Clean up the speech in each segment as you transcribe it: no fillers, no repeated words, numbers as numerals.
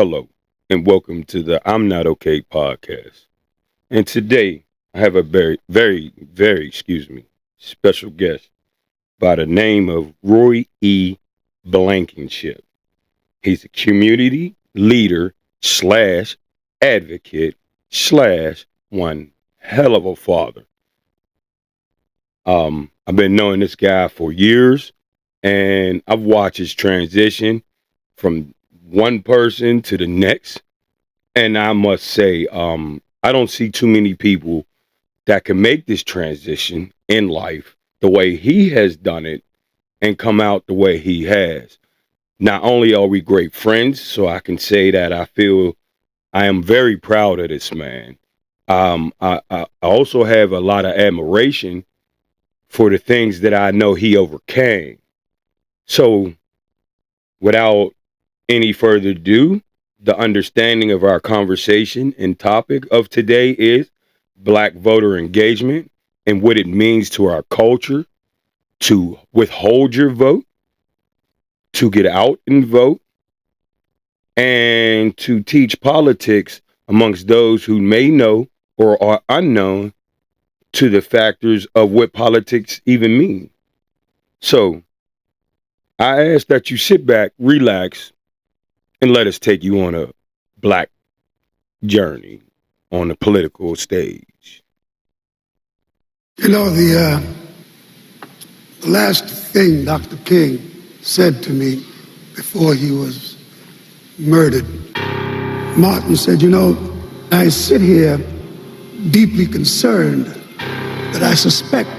Hello, and welcome to the I'm Not Okay podcast. And today I have a very special guest by the name of Roy E. Blankenship. He's a community leader slash advocate slash one hell of a father. I've been knowing this guy for years, and I've watched his transition from one person to the next. And I must say, I don't see too many people that can make this transition in life the way he has done it and come out the way he has. Not only are we great friends, so I can say that I feel I am very proud of this man. I also have a lot of admiration for the things that I know he overcame. So, without any further ado, the understanding of our conversation and topic of today is Black voter engagement and what it means to our culture to withhold your vote, to get out and vote, and to teach politics amongst those who may know or are unknown to the factors of what politics even mean. So, I ask that you sit back, relax, and let us take you on a black journey on the political stage. You know, the last thing Dr. King said to me before he was murdered, Martin said, I sit here deeply concerned that I suspect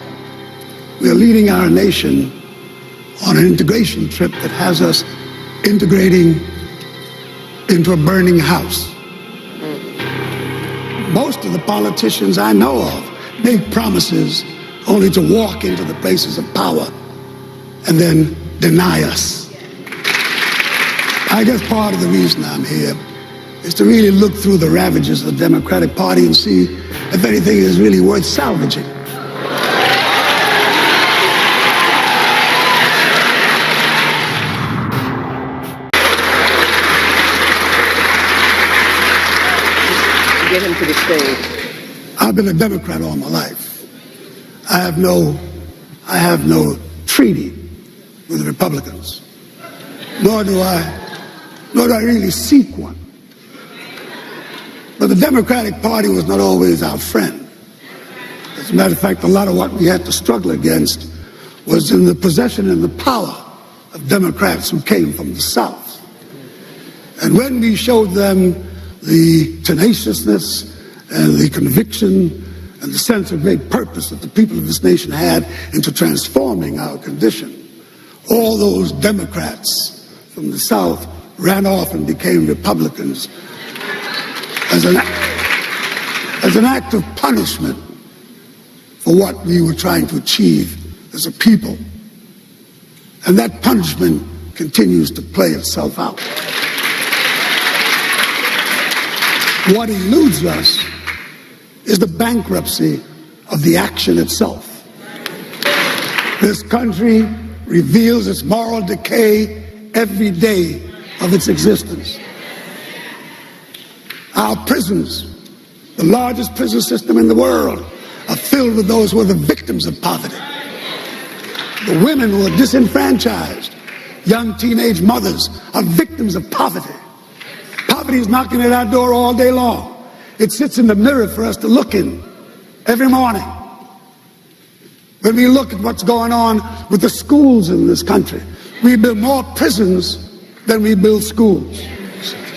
we are leading our nation on an integration trip that has us integrating into a burning house. Most of the politicians I know of make promises only to walk into the places of power and then deny us. I guess part of the reason I'm here is to really look through the ravages of the Democratic Party and see if anything is really worth salvaging. Get him to the stage. I've been a Democrat all my life. I have no treaty with the Republicans, nor do I really seek one. But the Democratic Party was not always our friend. As a matter of fact, a lot of what we had to struggle against was in the possession and the power of Democrats who came from the South. And when we showed them the tenaciousness and the conviction and the sense of great purpose that the people of this nation had into transforming our condition, all those Democrats from the South ran off and became Republicans as an act of punishment for what we were trying to achieve as a people. And that punishment continues to play itself out. What eludes us is the bankruptcy of the action itself. This country reveals its moral decay every day of its existence. Our prisons, the largest prison system in the world, are filled with those who are the victims of poverty. The women who are disenfranchised, young teenage mothers, are victims of poverty. Poverty is knocking at our door all day long. It sits in the mirror for us to look in every morning. When we look at what's going on with the schools in this country, we build more prisons than we build schools.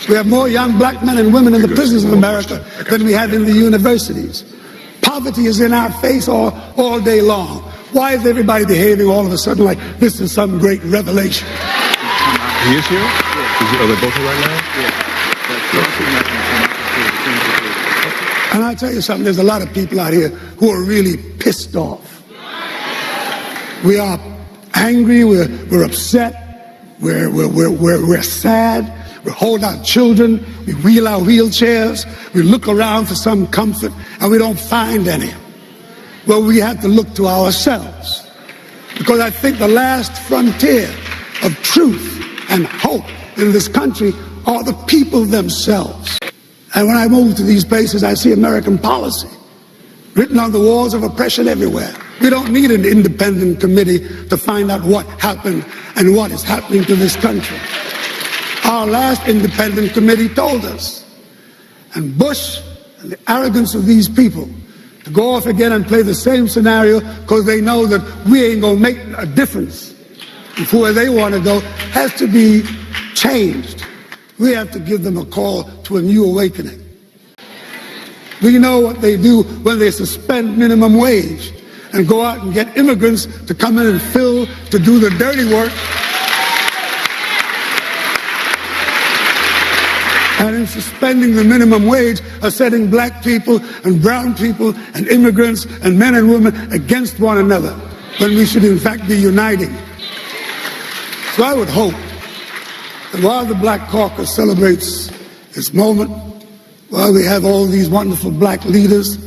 We have more young black men and women in the prisons of America than we have in the universities. Poverty is in our face all day long. Why is everybody behaving all of a sudden like this is some great revelation? He is here? Are they both here right now? Yeah. And I'll tell you something, there's a lot of people out here who are really pissed off. We are angry, we're upset, we're sad, we hold our children, we wheel our wheelchairs, we look around for some comfort, and we don't find any. Well, we have to look to ourselves, because I think the last frontier of truth and hope in this country are the people themselves. And when I move to these places, I see American policy written on the walls of oppression everywhere. We don't need an independent committee to find out what happened and what is happening to this country. Our last independent committee told us. And Bush and the arrogance of these people to go off again and play the same scenario because they know that we ain't going to make a difference for where they want to go has to be changed. We have to give them a call to a new awakening. We know what they do when they suspend minimum wage and go out and get immigrants to come in and to do the dirty work. And in suspending the minimum wage are setting black people and brown people and immigrants and men and women against one another when we should in fact be uniting. So I would hope that while the Black Caucus celebrates this moment, while we have all these wonderful black leaders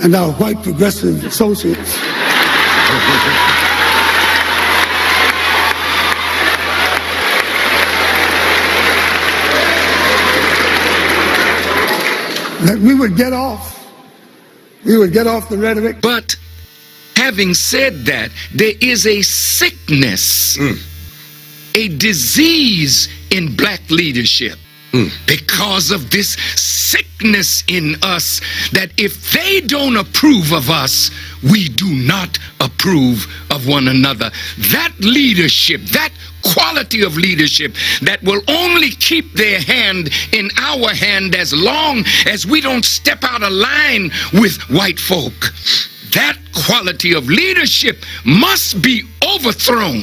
and our white progressive associates, that we would get off the rhetoric. But having said that, there is a sickness, a disease in black leadership. Because of this sickness in us, that if they don't approve of us, we do not approve of one another. That leadership, that quality of leadership that will only keep their hand in our hand as long as we don't step out of line with white folk. That quality of leadership must be overthrown,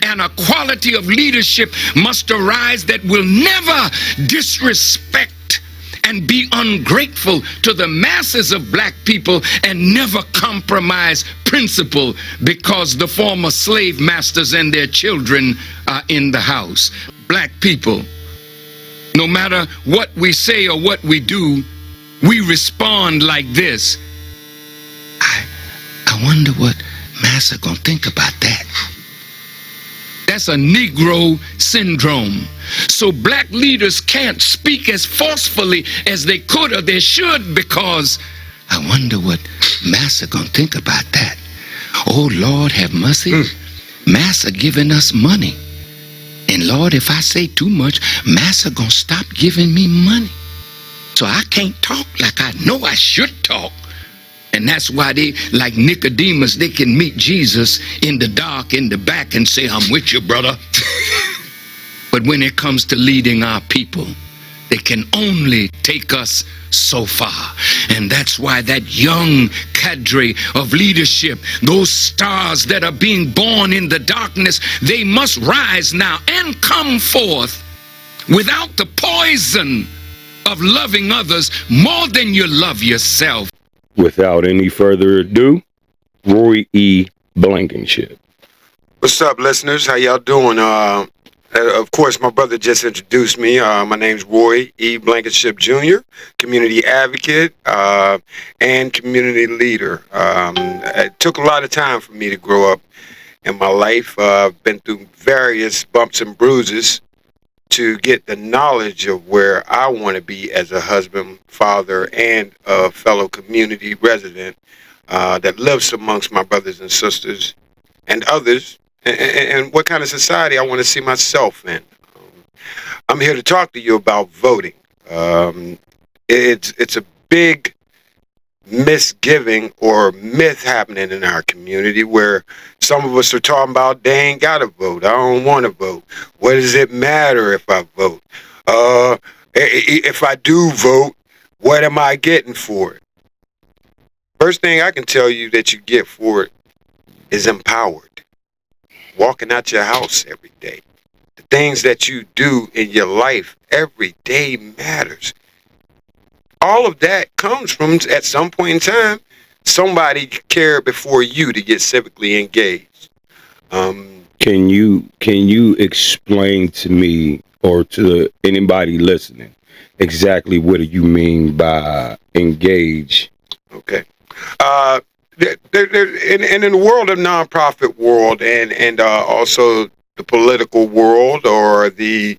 and a quality of leadership must arise that will never disrespect and be ungrateful to the masses of black people and never compromise principle because the former slave masters and their children are in the house. Black people, no matter what we say or what we do, we respond like this. I wonder what Massa gonna think about that. That's a Negro syndrome. So black leaders can't speak as forcefully as they could or they should because I wonder what Massa gonna think about that. Oh Lord, have mercy. Massa giving us money. And Lord, if I say too much, Massa gonna stop giving me money. So I can't talk like I know I should talk. And that's why they, like Nicodemus, they can meet Jesus in the dark, in the back, and say, I'm with you, brother. But when it comes to leading our people, they can only take us so far. And that's why that young cadre of leadership, those stars that are being born in the darkness, they must rise now and come forth without the poison of loving others more than you love yourself. Without any further ado, Roy E. Blankenship. What's up, listeners? How y'all doing? Of course, my brother just introduced me. My name's Roy E. Blankenship Jr., community advocate and community leader. It took a lot of time for me to grow up in my life. I've been through various bumps and bruises to get the knowledge of where I want to be as a husband, father, and a fellow community resident that lives amongst my brothers and sisters and others, and what kind of society I want to see myself in. I'm here to talk to you about voting. It's a big misgiving or myth happening in our community where some of us are talking about they ain't gotta vote. I don't want to vote. What does it matter if I vote? If I do vote, what am I getting for it? First thing I can tell you that you get for it is empowered. Walking out your house every day. The things that you do in your life every day matters. All of that comes from, at some point in time, somebody cared before you to get civically engaged. Can you explain to me or to anybody listening exactly what do you mean by engage? Okay. In the world of nonprofit world and also the political world or the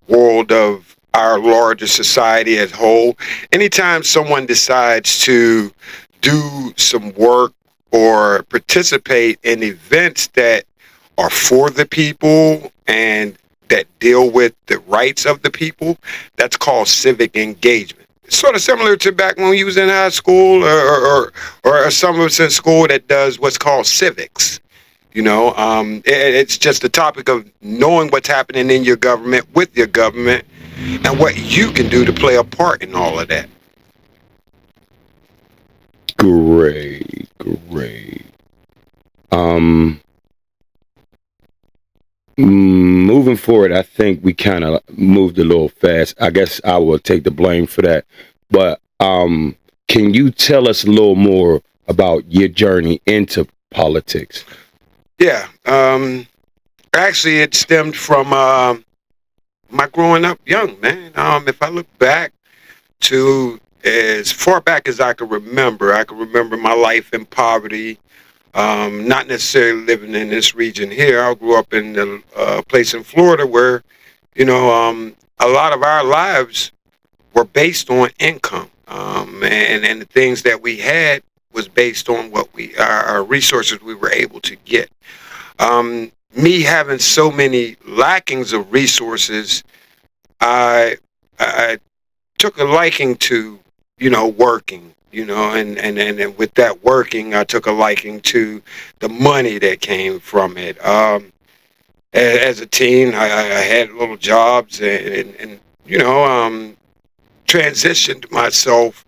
world of our larger society as a whole. Anytime someone decides to do some work or participate in events that are for the people and that deal with the rights of the people, that's called civic engagement. It's sort of similar to back when you was in high school or some of us in school that does what's called civics. It's just the topic of knowing what's happening in your government, with your government, and what you can do to play a part in all of that. Great. Moving forward, I think we kind of moved a little fast. I guess I will take the blame for that. But can you tell us a little more about your journey into politics? Yeah. Actually, it stemmed from my growing up young, man. If I look back to as far back as I can remember my life in poverty. Not necessarily living in this region here. I grew up in a place in Florida where, a lot of our lives were based on income, and the things that we had was based on what our resources we were able to get. Me having so many lackings of resources, I took a liking to, working. And with that working, I took a liking to the money that came from it. As a teen, I had little jobs and transitioned myself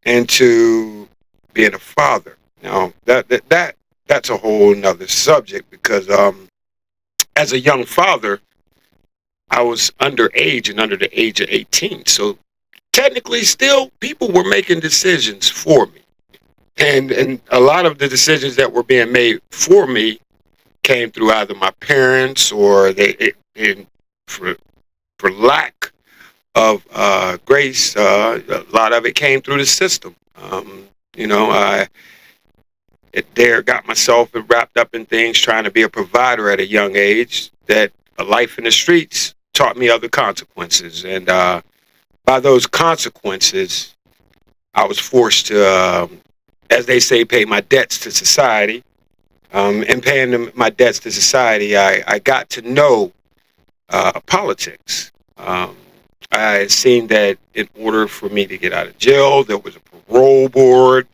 into being a father. Now that's a whole nother subject because as a young father, I was underage and under the age of 18. So technically still people were making decisions for me. And a lot of the decisions that were being made for me came through either my parents or for lack of grace, a lot of it came through the system. I got myself wrapped up in things trying to be a provider at a young age that a life in the streets taught me other consequences. And by those consequences, I was forced to, as they say, pay my debts to society. And paying my debts to society, I got to know politics. I had seen that in order for me to get out of jail, there was a parole board,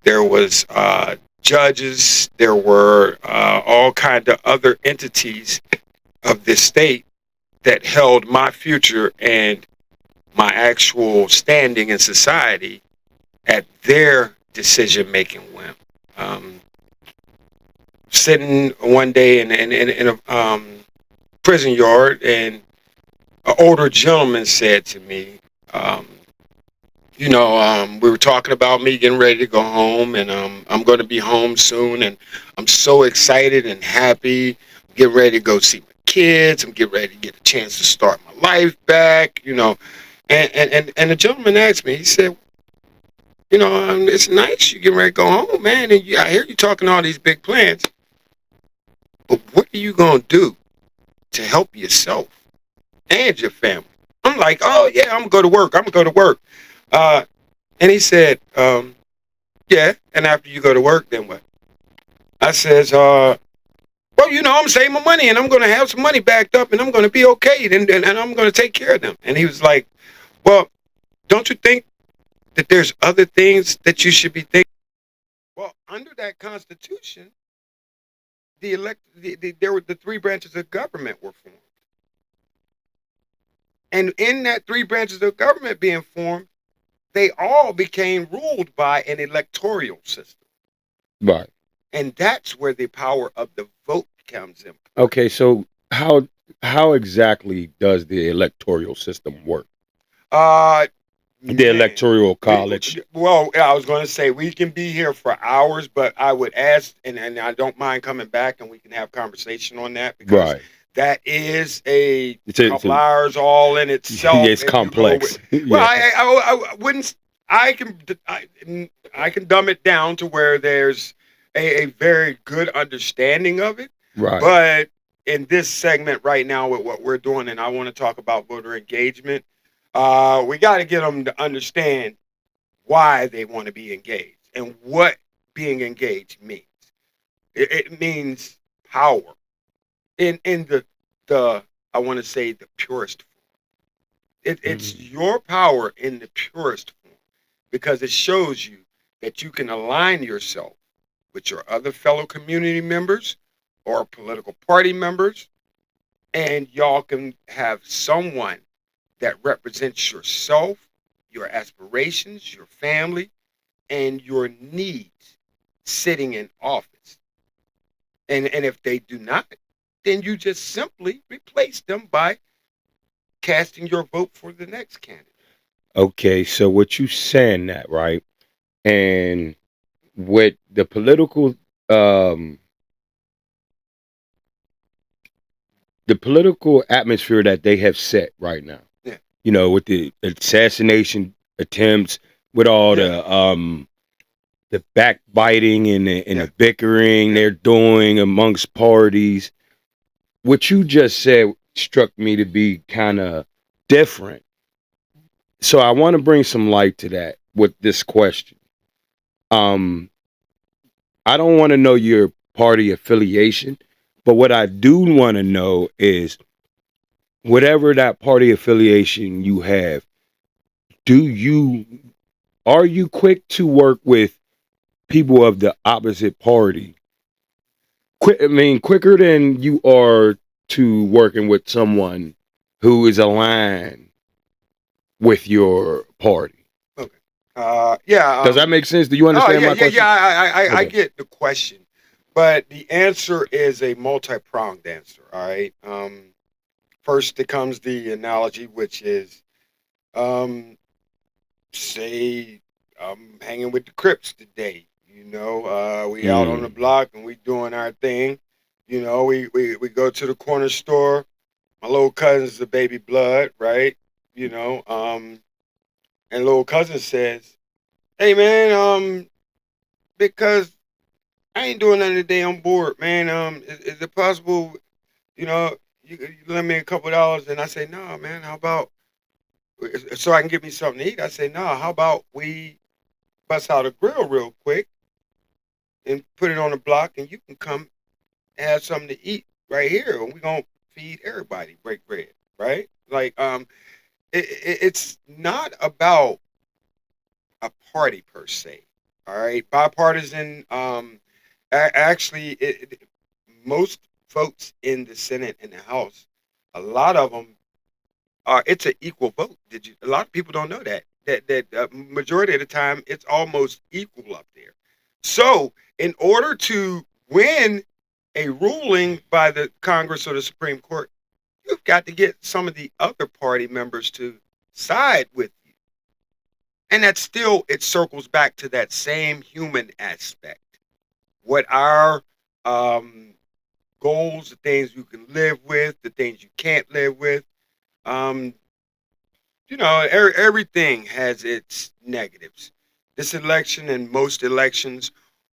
there was judges, there were all kinds of other entities of this state that held my future and my actual standing in society at their decision-making whim. Sitting one day in a prison yard, and an older gentleman said to me, we were talking about me getting ready to go home, and I'm going to be home soon, and I'm so excited and happy. I'm getting ready to go see my kids. I'm getting ready to get a chance to start my life back, And the gentleman asked me, he said, it's nice you getting ready to go home, man, and I hear you talking all these big plans, but what are you going to do to help yourself and your family? I'm like, oh, yeah, I'm going to go to work. And he said, yeah, and after you go to work, then what? I says, well, I'm saving my money, and I'm going to have some money backed up, and I'm going to be okay, and I'm going to take care of them. And he was like, well, don't you think that there's other things that you should be thinking? Well, under that Constitution, the three branches of government were formed. And in that three branches of government being formed, they all became ruled by an electoral system. Right. And that's where the power of the vote comes in. Okay, so how exactly does the electoral system work? The electoral college. Well, I was going to say we can be here for hours, but I would ask, and I don't mind coming back, and we can have conversation on that, because that is a couple hours all in itself. Yeah, it's complex. Well, I wouldn't. I can dumb it down to where there's a very good understanding of it. Right. But in this segment right now with what we're doing, and I want to talk about voter engagement, We got to get them to understand why they want to be engaged and what being engaged means. It means power in the I want to say the purest form. It's your power in the purest form because it shows you that you can align yourself with your other fellow community members or political party members, and y'all can have someone that represents yourself, your aspirations, your family, and your needs sitting in office. And if they do not, then you just simply replace them by casting your vote for the next candidate. Okay, so what you saying that, right? And with the political um atmosphere that they have set right now. Yeah. You know, with the assassination attempts, with all the backbiting and the bickering they're doing amongst parties. What you just said struck me to be kind of different. So I want to bring some light to that with this question. I don't want to know your party affiliation, but what I do want to know is whatever that party affiliation you have, are you quick to work with people of the opposite party? Quicker than you are to working with someone who is aligned with your party. Yeah. Does that make sense? Do you understand my question? I Okay. get the question, but the answer is a multi-pronged answer. All right. First, it comes the analogy, which is, say, I'm hanging with the Crips today. You know, we out on the block and we doing our thing. You know, we go to the corner store. My little cousin's the baby blood, right? You know, and little cousin says, "Hey man, because I ain't doing nothing today. I'm bored, man. Is it possible, you know, you lend me a couple dollars?" And I say, "No, man. How about so I can get me something to eat?" I say, "No. How about we bust out a grill real quick and put it on the block, and you can come and have something to eat right here, and we're gonna feed everybody, break bread, right?" Like, it's not about a party per se. All right, bipartisan. Actually, most votes in the Senate and the House, a lot of them are. It's an equal vote. Did you? A lot of people don't know that. That majority of the time, it's almost equal up there. So, in order to win a ruling by the Congress or the Supreme Court, you've got to get some of the other party members to side with you. And that still, it circles back to that same human aspect. What our goals, the things you can live with, the things you can't live with. Um, you know, everything has its negatives. This election and most elections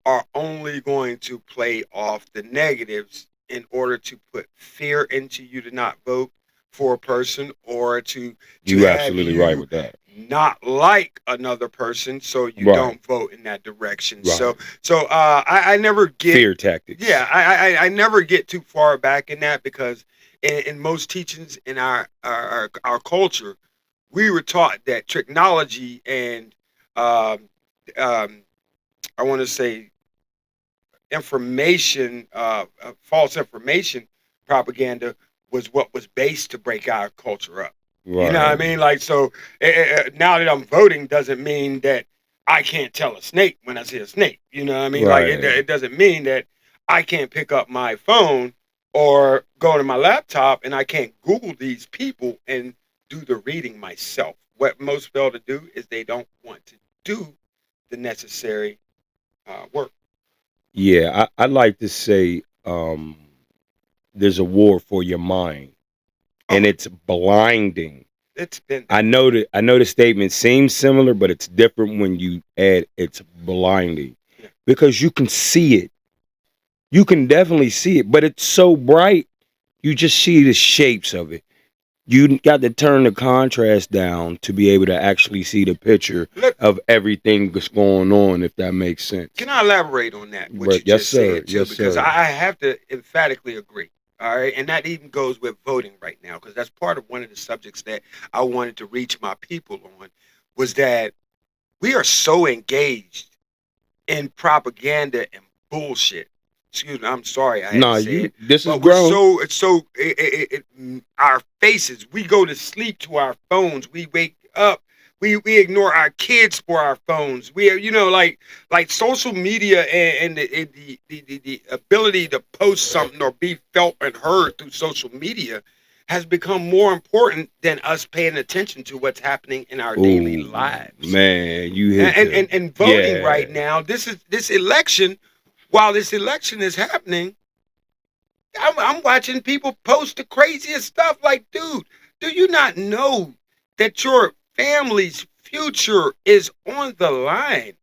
are only going to play off the negatives in order to put fear into you to not vote for a person or to You're have absolutely you right with that. not like another person so you Right. don't vote in that direction. Right. So I never get Fear tactics. yeah, I never get too far back in that because in most teachings in our culture, we were taught that technology and um, I want to say information, false information propaganda was what was based to break our culture up. Right. You know what I mean? Like, so now that I'm voting doesn't mean that I can't tell a snake when I see a snake. You know what I mean? Right. Like, it doesn't mean that I can't pick up my phone or go to my laptop and I can't Google these people and do the reading myself. What most fail to do is they don't want to do the necessary work. Yeah, I like to say there's a war for your mind, and Oh. it's blinding. It's been I know the statement seems similar, but it's different when you add it's blinding Yeah. because you can see it. You can definitely see it, but it's so bright, you just see the shapes of it. You got to turn the contrast down to be able to actually see the picture of everything that's going on, if that makes sense. Can I elaborate on that? What you Yes, just sir. said, too? Yes, Because sir. I have to emphatically agree. All right, and that even goes with voting right now, because that's part of one of the subjects that I wanted to reach my people on, was that we are so engaged in propaganda and bullshit. Excuse me, I'm sorry I had Nah, to say it, this is but we're grown. our faces. We go to sleep to our phones. We wake up. We ignore our kids for our phones. We like social media and the ability to post something or be felt and heard through social media has become more important than us paying attention to what's happening in our daily Ooh, lives. man, you hit And voting yeah. right now, this election, while this election is happening, I'm watching people post the craziest stuff. Like, dude, do you not know that your family's future is on the line,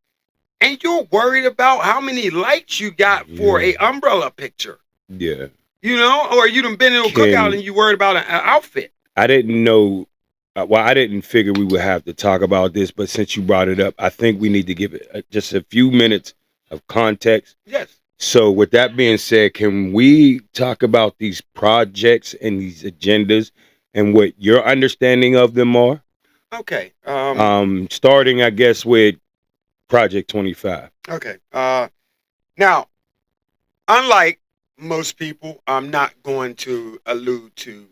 and you're worried about how many likes you got for a umbrella picture? Yeah. You know, or you done been in a cookout and you worried about an outfit. I didn't know. Well, I didn't figure we would have to talk about this, but since you brought it up, I think we need to give it just a few minutes of context. Yes. So, with that being said, can we talk about these projects and these agendas and what your understanding of them are? Okay. Starting, I guess, with Project 25. Okay. Now, unlike most people, I'm not going to allude to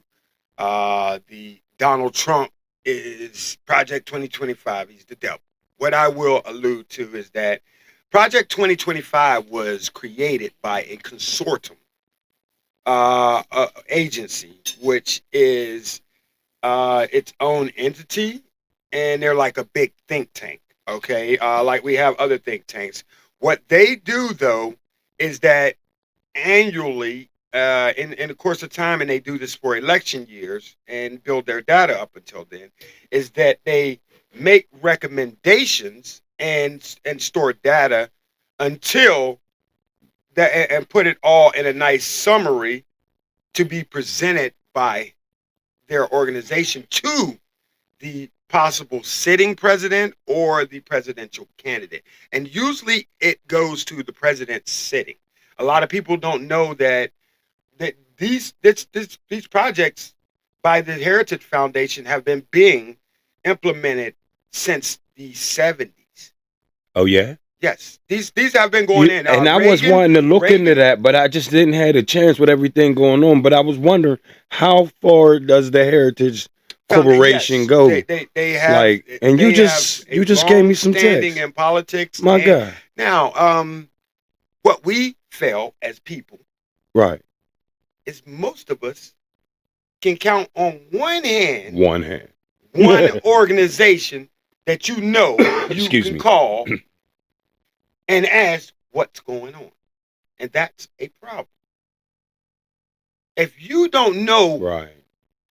the Donald Trump is Project 2025. He's the devil. What I will allude to is that Project 2025 was created by a consortium agency, which is its own entity, and they're like a big think tank. Okay, like we have other think tanks. What they do though is that annually, in the course of time, and they do this for election years and build their data up until then, is that they make recommendations and store data until that, and put it all in a nice summary to be presented by their organization to the possible sitting president or the presidential candidate. And usually it goes to the president sitting. A lot of people don't know that these projects by the Heritage Foundation have been being implemented since the 70s. Oh yeah. Yes, these have been going in. And I was wanting to look into that, but I just didn't have a chance with everything going on. But I was wondering, how far does the Heritage Corporation go? They have like, and you just gave me some standing text in politics. My God. Now, what we fail as people, right, is most of us can count on one hand one organization that you know you can call and ask what's going on. And that's a problem. If you don't know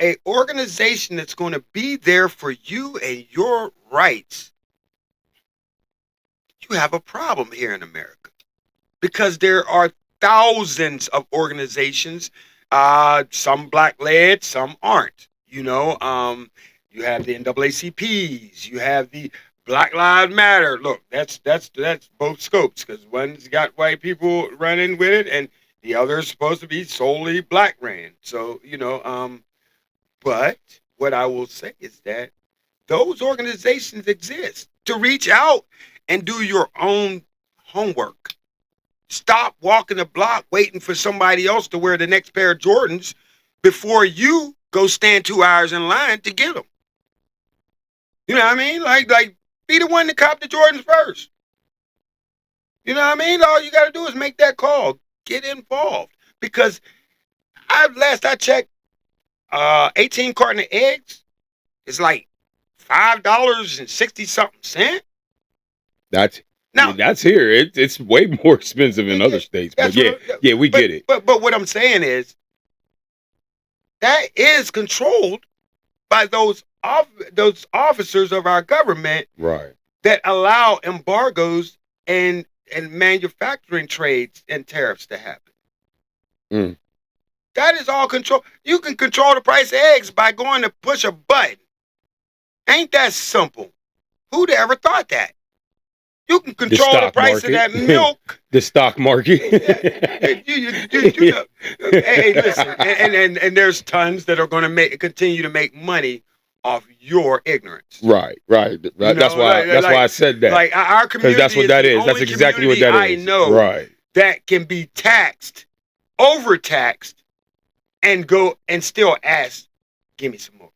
a organization that's going to be there for you and your rights, you have a problem here in America. Because there are thousands of organizations, some black-led, some aren't. You know, you have the NAACPs, you have the Black Lives Matter. Look, that's both scopes, because one's got white people running with it, and the other is supposed to be solely black ran. So, you know, but what I will say is that those organizations exist to reach out and do your own homework. Stop walking the block waiting for somebody else to wear the next pair of Jordans before you go stand 2 hours in line to get them. You know what I mean? Like be the one to cop the Jordans first. You know what I mean? All you got to do is make that call. Get involved. Because last I checked, 18 carton of eggs is like $5.60 something. That's here. It's way more expensive in other states. But we get it. But what I'm saying is that is controlled by those officers of our government, right, that allow embargoes and manufacturing trades and tariffs to happen. That is all control. You can control the price of eggs by going to push a button. Ain't that simple? Who'd ever thought that? You can control the price of that milk. The stock market. You know. Hey, listen, and there's tons that are going to continue to make money off your ignorance. Right. That's why. That's why I said that. Like our community, that's what that is. That's exactly what that is. I know. Right. That can be taxed, overtaxed, and go and still ask, give me some more.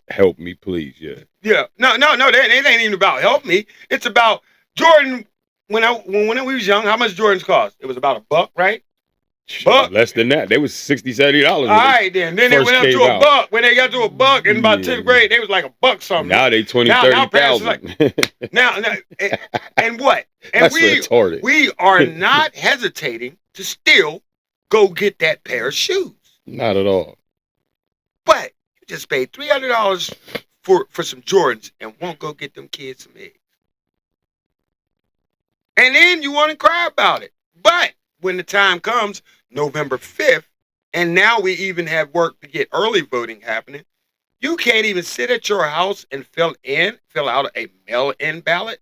Help me, please. Yeah. Yeah. No. It ain't even about help me. It's about Jordan. When we was young, how much Jordans cost? It was about $1, right? Buck. Less than that. They was $60, $70. All right, then they went up to $1. When they got to $1 in about 10th grade, they was like $1 something. Now they 20, 30,000. Like, now, and what? And That's retarded. We are not hesitating to still go get that pair of shoes. Not at all. But you just paid $300 for some Jordans and won't go get them kids some eggs. And then you want to cry about it. But when the time comes, November 5th, and now we even have work to get early voting happening, you can't even sit at your house and fill out a mail-in ballot.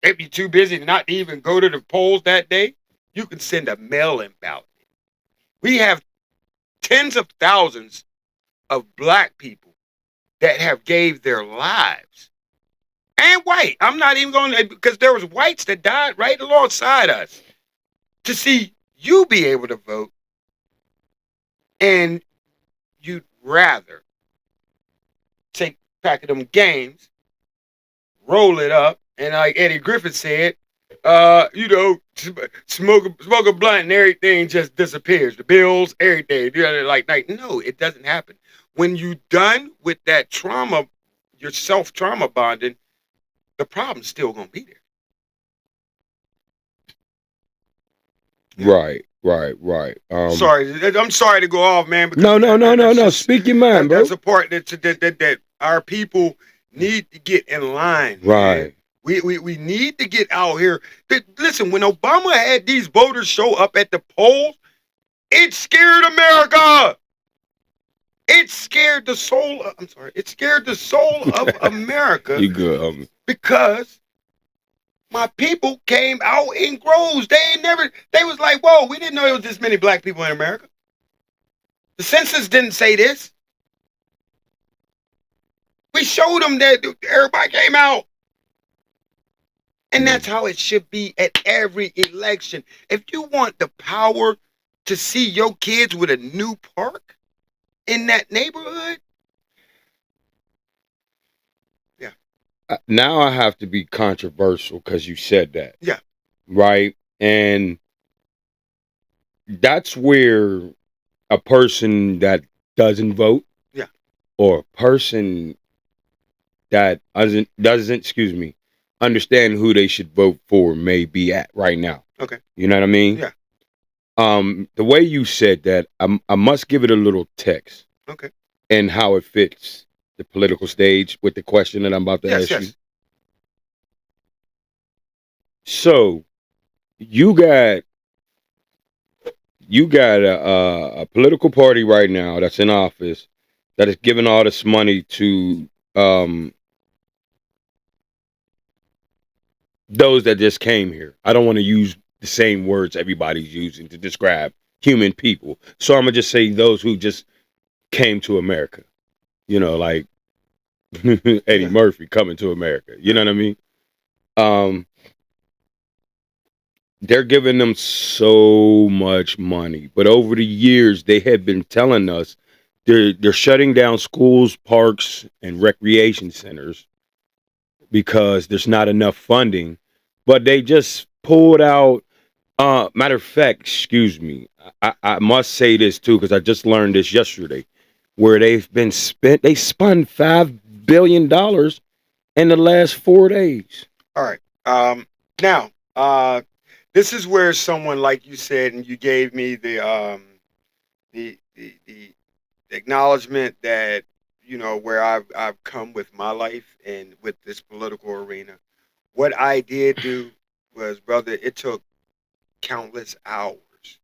If you're too busy not to even go to the polls that day, you can send a mail-in ballot. We have tens of thousands of black people that have gave their lives. And white. I'm not even going to, because there was whites that died right alongside us to see you be able to vote. And you'd rather take a pack of them games, roll it up, and like Eddie Griffin said, smoke a blunt and everything just disappears. The bills, everything. Like, no, it doesn't happen. When you're done with that trauma, your self-trauma bonding, the problem's still gonna be there. Right. Sorry, I'm sorry to go off, man. No. Speak your mind, bro. That's a part that our people need to get in line. Right. Man. We need to get out here. Listen, when Obama had these voters show up at the polls, it scared America. It scared the soul. It scared the soul of America. You good, Because my people came out in groves. They was like, whoa, we didn't know there was this many black people in America. The census didn't say this. We showed them that everybody came out. And that's how it should be at every election. If you want the power to see your kids with a new park in that neighborhood, now I have to be controversial because you said that. Yeah. Right? And that's where a person that doesn't vote, or a person that doesn't understand who they should vote for may be at right now. Okay. You know what I mean? Yeah. The way you said that, I must give it a little text. Okay. And how it fits the political stage with the question that I'm about to ask you. So you got a political party right now that's in office that is giving all this money to those that just came here. I don't want to use the same words everybody's using to describe human people. So I'm gonna just say those who just came to America. You know, like Eddie Murphy coming to America. You know what I mean? They're giving them so much money, but over the years they have been telling us they're shutting down schools, parks, and recreation centers because there's not enough funding. But they just pulled out. Matter of fact, excuse me, I must say this too because I just learned this yesterday, where they spun $5 billion in the last 4 days. All right. Now, this is where someone like you said, and you gave me the acknowledgement that, you know, where I've come with my life and with this political arena. What I did do was, brother, it took countless hours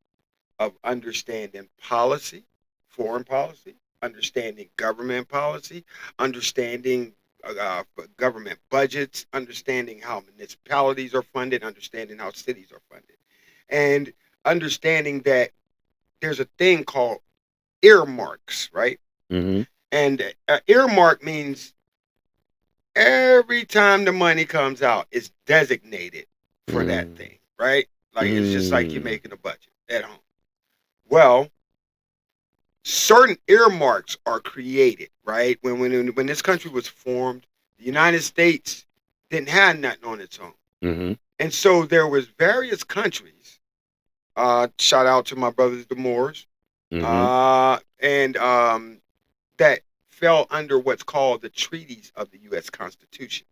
of understanding policy, foreign policy, understanding government policy, understanding government budgets, understanding how municipalities are funded, understanding how cities are funded, and understanding that there's a thing called earmarks, right? Mm-hmm. And earmark means every time the money comes out, it's designated for that thing, right? Like it's just like you're making a budget at home. Well, certain earmarks are created, right? When this country was formed, the United States didn't have nothing on its own, Mm-hmm. and so there was various countries. Shout out to my brothers, the Moors, Mm-hmm. and that fell under what's called the treaties of the U.S. Constitution.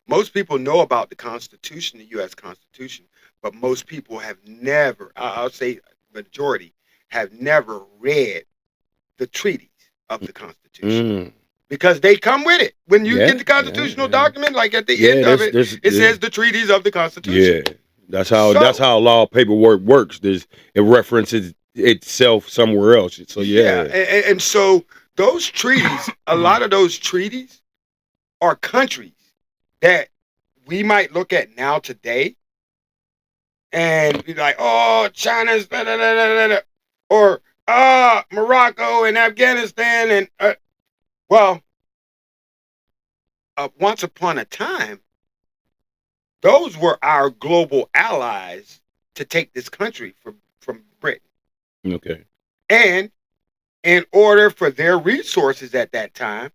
Most people know about the Constitution, the U.S. Constitution, but most people have never, I'll say majority, have never read the treaties of the Constitution. Because they come with it. When you get the constitutional document, like at the end of it, it says the treaties of the Constitution. Yeah, that's how law paperwork works. It references itself somewhere else. So and so those treaties, a lot of those treaties are countries that we might look at now today and be like, oh, China's da, da, da, da, da, or Morocco and Afghanistan and once upon a time, those were our global allies to take this country from Britain. Okay. And in order for their resources at that time,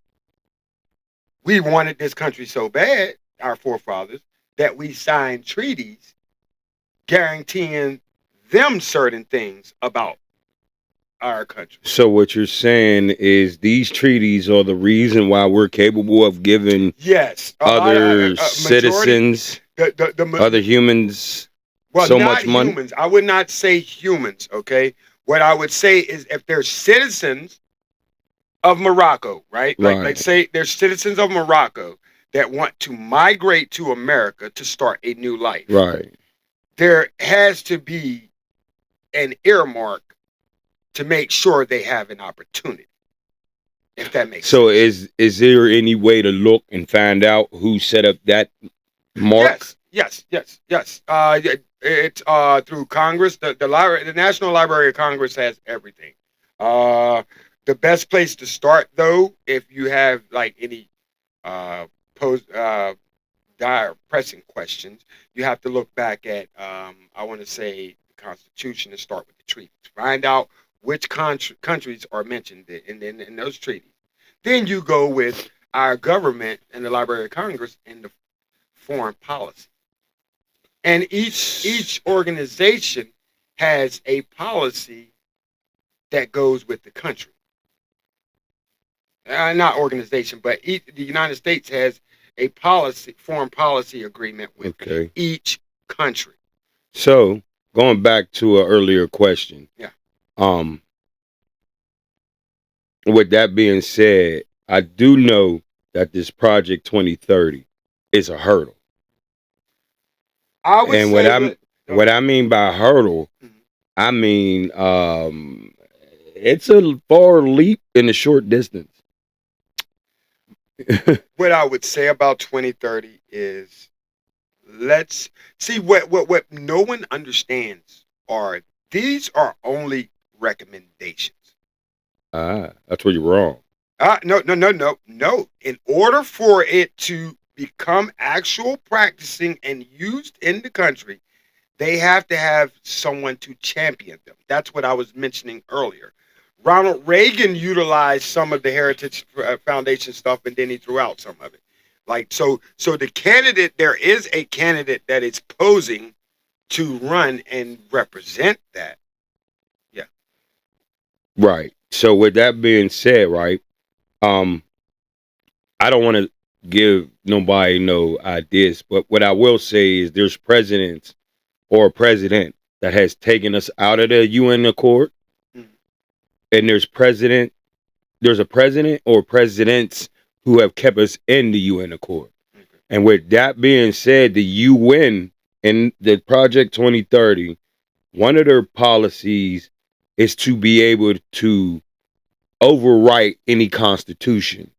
we wanted this country so bad, our forefathers, that we signed treaties guaranteeing them certain things about our country. So what you're saying is these treaties are the reason why we're capable of giving other citizens, other humans, so much money? Humans. I would not say humans, okay? What I would say is if they're citizens of Morocco, right? Like say there's citizens of Morocco that want to migrate to America to start a new life. Right. There has to be an earmark to make sure they have an opportunity. If that makes sense. So is there any way to look and find out who set up that mark? Yes. It's through Congress. The library, the National Library of Congress has everything. The best place to start, though, if you have like any dire pressing questions, you have to look back at I want to say the Constitution and start with the treaties. Find out which countries are mentioned in those treaties. Then you go with our government and the Library of Congress and the foreign policy. And each organization has a policy that goes with the country. Not organization, but the United States has a foreign policy agreement with each country. So going back to an earlier question. Yeah. With that being said, I do know that this Project 2030 is a hurdle. What I mean by hurdle, I mean it's a far leap in a short distance. What I would say about 2030 is let's see what no one understands are these are only recommendations. That's where you're wrong. No. In order for it to become actual practicing and used in the country, they have to have someone to champion them. That's what I was mentioning earlier. Ronald Reagan utilized some of the Heritage Foundation stuff, and then he threw out some of it. Like so the candidate, there is a candidate that is posing to run and represent that. Yeah. Right. So with that being said, right, I don't want to give nobody no ideas, but what I will say is there's presidents or a president that has taken us out of the UN Accord, and there's a president or presidents who have kept us in the UN Accord. And with that being said, the UN and the Project 2030, one of their policies is to be able to overwrite any constitution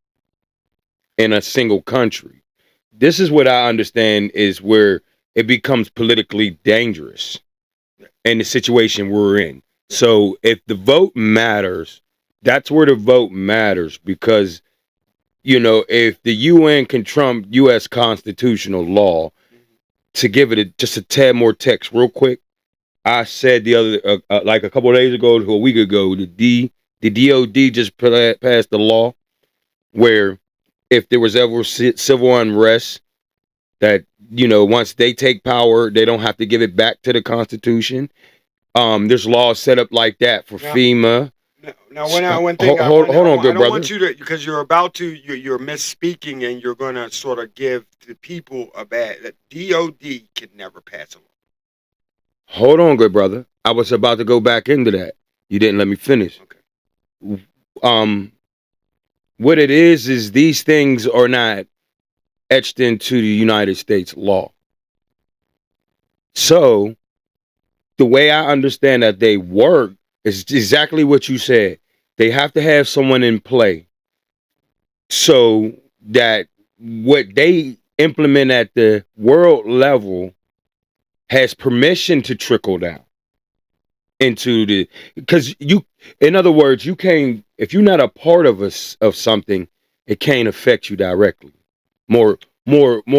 in a single country. This is what I understand is where it becomes politically dangerous in the situation we're in. So if the vote matters, that's where the vote matters, because if the UN can trump U.S. constitutional law, to give it just a tad more text real quick, I said the other, like a couple of days ago to a week ago, the DOD just passed the law where if there was ever civil unrest, that, once they take power, they don't have to give it back to the Constitution. There's laws set up like that for FEMA. Now, one thing. Hold on, good I don't brother. want you to, because you're about to, you're misspeaking, and you're going to sort of give the people that DOD can never pass a law. Hold on, good brother. I was about to go back into that. You didn't let me finish. Okay. What it is these things are not etched into the United States law. So the way I understand that they work is exactly what you said. They have to have someone in play so that what they implement at the world level has permission to trickle down into because in other words, you can't, if you're not a part of something, it can't affect you directly. More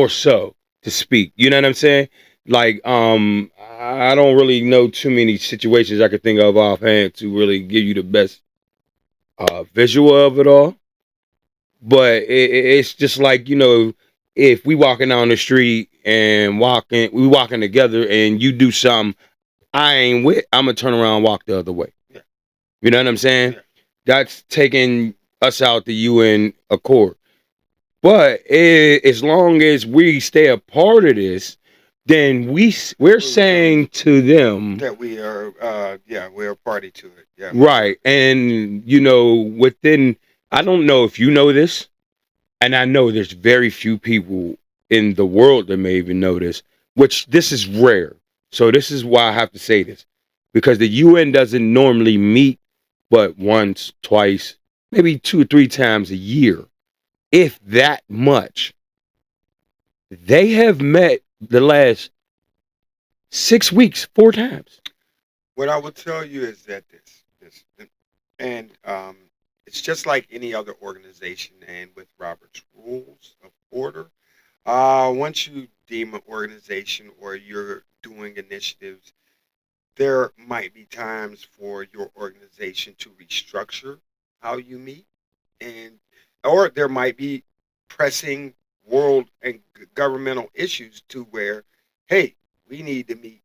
so to speak. You know what I'm saying? Like, I don't really know too many situations I could think of offhand to really give you the best visual of it all. But it's just like, if we walking down the street and we walking together and you do something I ain't with, I'm gonna turn around and walk the other way. Yeah. You know what I'm saying? Yeah. That's taking us out the UN Accord. But as long as we stay a part of this, then we're saying to them that we are, we're a party to it. Yeah. Right. And, within, I don't know if you know this, and I know there's very few people in the world that may even know this, which this is rare. So this is why I have to say this, because the UN doesn't normally meet but once, twice, maybe 2 or 3 times a year, if that much. They have met the last 6 weeks 4 times. What I will tell you is that it's just like any other organization, and with Robert's Rules of Order, once you deem an organization or you're doing initiatives, there might be times for your organization to restructure how you meet, or there might be pressing world and governmental issues to where, hey, we need to meet,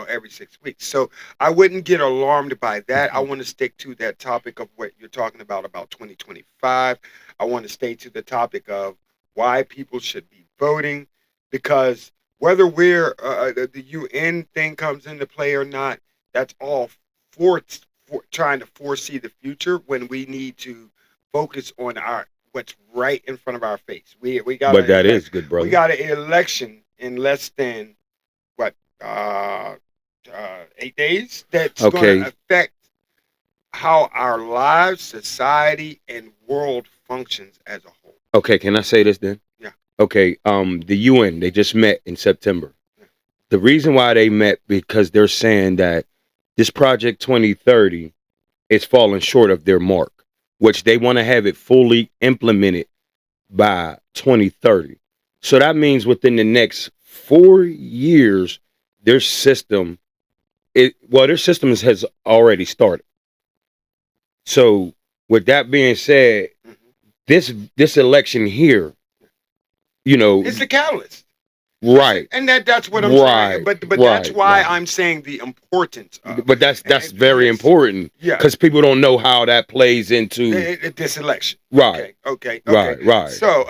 every 6 weeks. So I wouldn't get alarmed by that. I want to stick to that topic of what you're talking about 2025. I want to stay to the topic of why people should be voting, because whether we're the UN thing comes into play or not, that's all for trying to foresee the future when we need to focus on what's right in front of our face. We got. But that is good, brother. We got an election in less than 8 days. That's going to affect how our lives, society, and world functions as a whole. Okay, can I say this then? Yeah. Okay, the UN, they just met in September. Yeah. The reason why they met, because they're saying that this Project 2030 is falling short of their mark, which they want to have it fully implemented by 2030. So that means within the next 4 years, their system has already started. So with that being said, this election here, it's the catalyst. Right. And that's what I'm saying. But that's why I'm saying the importance of. But that's very important. Yeah. Because people don't know how that plays into this election. Right. Okay. Right. So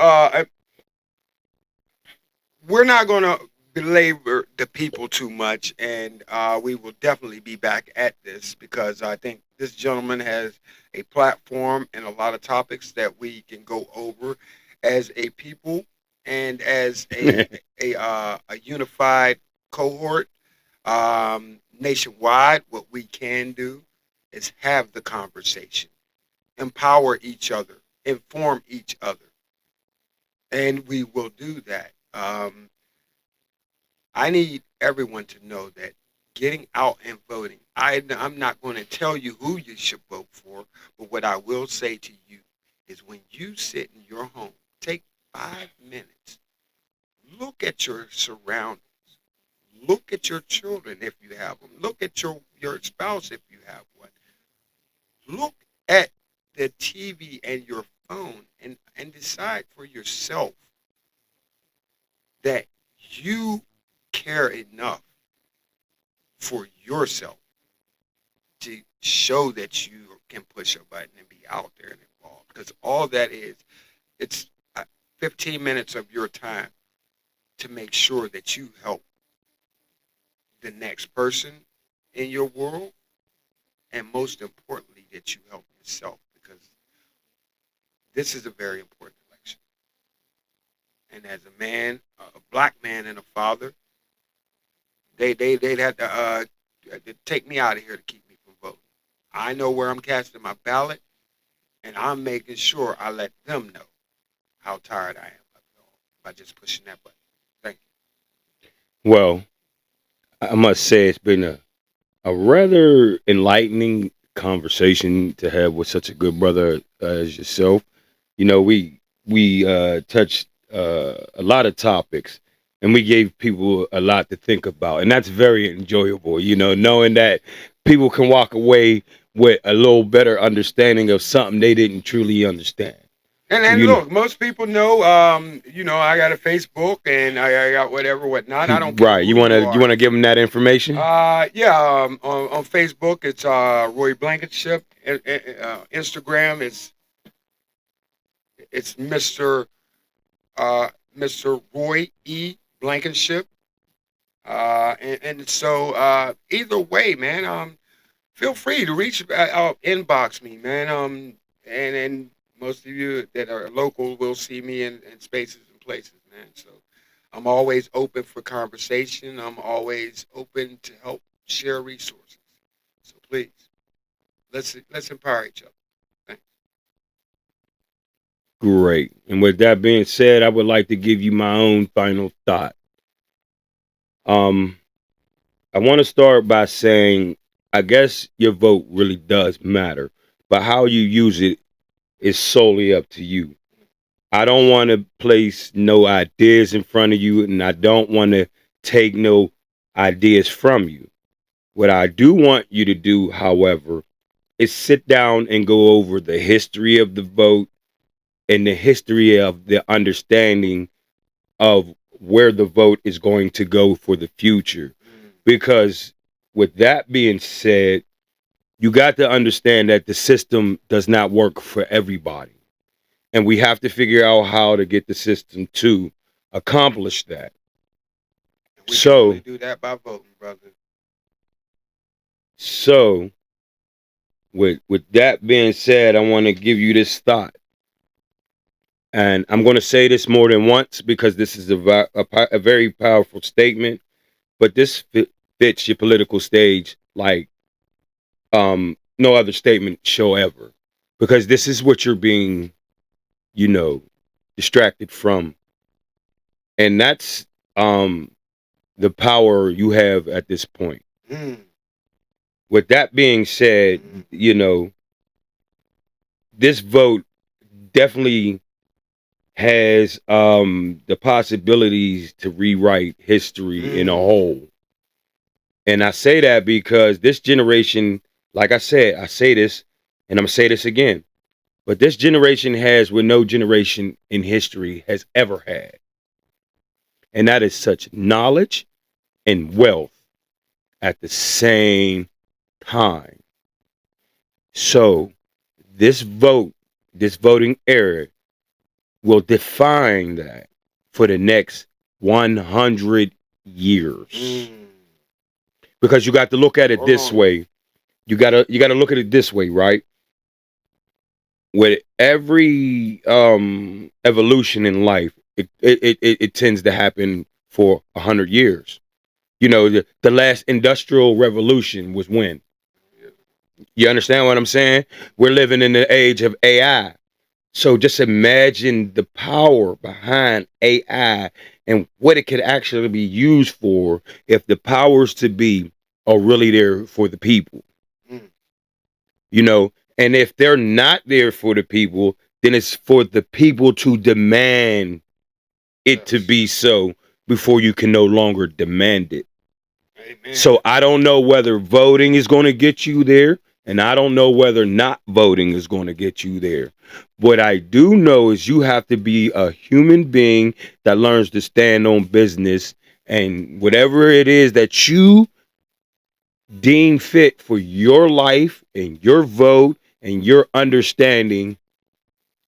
we're not going to belabor the people too much, and we will definitely be back at this, because I think this gentleman has a platform and a lot of topics that we can go over as a people and as a unified cohort nationwide, what we can do is have the conversation, empower each other, inform each other, and we will do that. I need everyone to know that getting out and voting, I'm not going to tell you who you should vote for, but what I will say to you is when you sit in your home, take 5 minutes, look at your surroundings, look at your children if you have them, look at your spouse if you have one, look at the TV and your phone and decide for yourself that you care enough for yourself to show that you can push a button and be out there and involved. Because all that is, it's 15 minutes of your time to make sure that you help the next person in your world, and most importantly, that you help yourself, because this is a very important election. And as a man, a black man and a father, they'd have to take me out of here to keep me from voting. I know where I'm casting my ballot, and I'm making sure I let them know how tired I am of it all by just pushing that button. Thank you. Well, I must say it's been a rather enlightening conversation to have with such a good brother as yourself. You know, we touched a lot of topics, and we gave people a lot to think about, and that's very enjoyable. You know, knowing that people can walk away with a little better understanding of something they didn't truly understand. And You look, most people know, I got a Facebook and I got whatnot. I don't care Right? who You want are. to give them that information? On Facebook it's Roy Blankenship. Instagram it's Mr. Roy E. Blankenship. And so either way, man, feel free to reach out, inbox me, man. And most of you that are local will see me in spaces and places, man. So I'm always open for conversation. I'm always open to help share resources. So please, let's empower each other. Thanks. Great. And with that being said, I would like to give you my own final thought. I want to start by saying, I guess your vote really does matter, but how you use it is solely up to you. I don't want to place no ideas in front of you, and I don't want to take no ideas from you. What I do want you to do, however, is sit down and go over the history of the vote and the history of the understanding of where the vote is going to go for the future. Because with that being said, you got to understand that the system does not work for everybody. And we have to figure out how to get the system to accomplish that. And we So- can only do that by voting, brother. So, with that being said, I want to give you this thought. And I'm going to say this more than once because this is a very powerful statement, but this fits your political stage like no other statement shall ever, because this is what you're being, distracted from. And that's the power you have at this point. With that being said, this vote definitely has the possibilities to rewrite history in a whole. And I say that because this generation, like I say this, and I'm gonna say this again, but this generation has what no generation in history has ever had. And that is such knowledge and wealth at the same time. So this voting era will define that for the next 100 years. Because you got to look at it this way. You gotta look at it this way, right? With every evolution in life, it tends to happen for 100 years. The last industrial revolution was when? You understand what I'm saying? We're living in the age of AI. So just imagine the power behind AI and what it could actually be used for if the powers to be are really there for the people. You know, and if they're not there for the people, then it's for the people to demand it to be so before you can no longer demand it. Amen. So I don't know whether voting is going to get you there, and I don't know whether not voting is going to get you there. What I do know is you have to be a human being that learns to stand on business, and whatever it is that you deem fit for your life and your vote and your understanding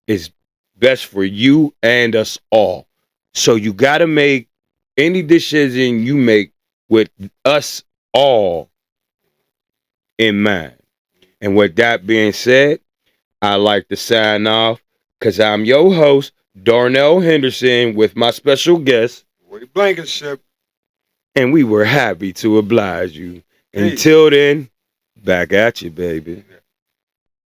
is best for you and us all. So you got to make any decision you make with us all in mind. And with that being said, I like to sign off because I'm your host, Darnell Henderson, with my special guest, Roy Blankenship. and we were happy to oblige you. Hey. Until then, back at you, baby.